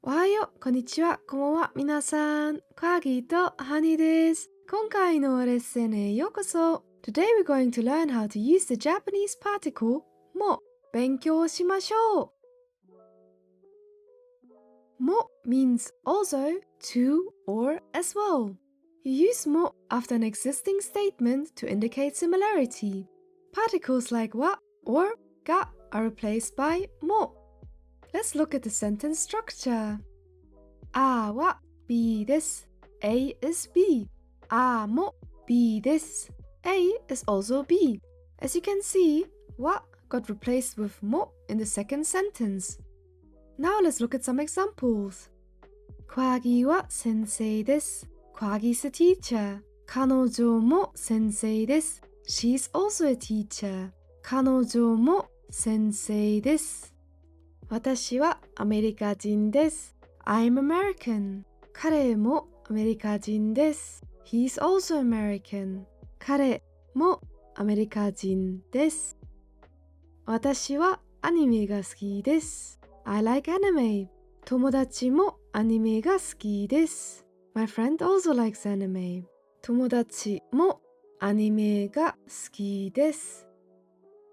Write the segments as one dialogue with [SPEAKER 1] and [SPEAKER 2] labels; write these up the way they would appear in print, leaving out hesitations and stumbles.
[SPEAKER 1] おはよう、こんにちは、こんばんは、皆さん。Kwagi とハニーです。今回のレッスンへようこそ。Today we're going to learn how to use the Japanese particle も勉強しましょう。も means also, to, or as well. You use も after an existing statement to indicate similarity. Particles like wa or ga are replaced by も. Let's look at the sentence structure. あは B です。A is B. あも B です。A is also B. As you can see, は got replaced with も in the second sentence. Now let's look at some examples. Kwagi は先生です。Kwagi is a teacher. 彼女も先生です。She's also a teacher. 彼女も先生です。私はアメリカ人です。I'm American. 彼もアメリカ人です。He's also American. 彼もアメリカ人です。私はアニメが好きです。I like anime. 友達もアニメが好きです。My friend also likes anime. 友達もアニメが好きです。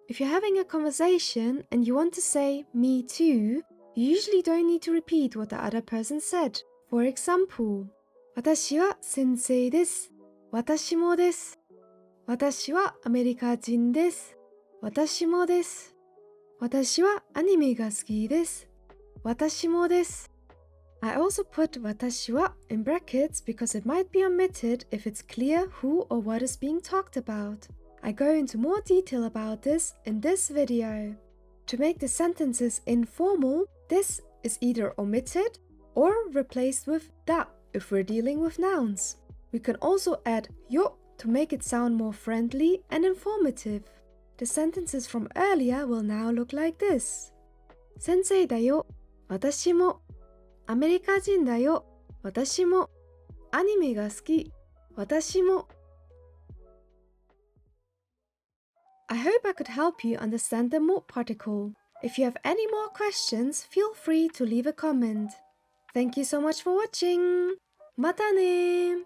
[SPEAKER 1] If you're having a conversation and you want to say me too, you usually don't need to repeat what the other person said. For example, 私は先生です。私もです。私はアメリカ人です。私もです。私はアニメが好きです。私もです。I also put 私は in brackets because it might be omitted if it's clear who or what is being talked about. I go into more detail about this in this video. To make the sentences informal, this is either omitted or replaced with da if we're dealing with nouns. We can also add yo to make it sound more friendly and informative. The sentences from earlier will now look like this. 先生だよ。私も。アメリカ人だよ。私も。アニメが好き。私も。I hope I could help you understand the mo particle. If you have any more questions, feel free to leave a comment. Thank you so much for watching. またね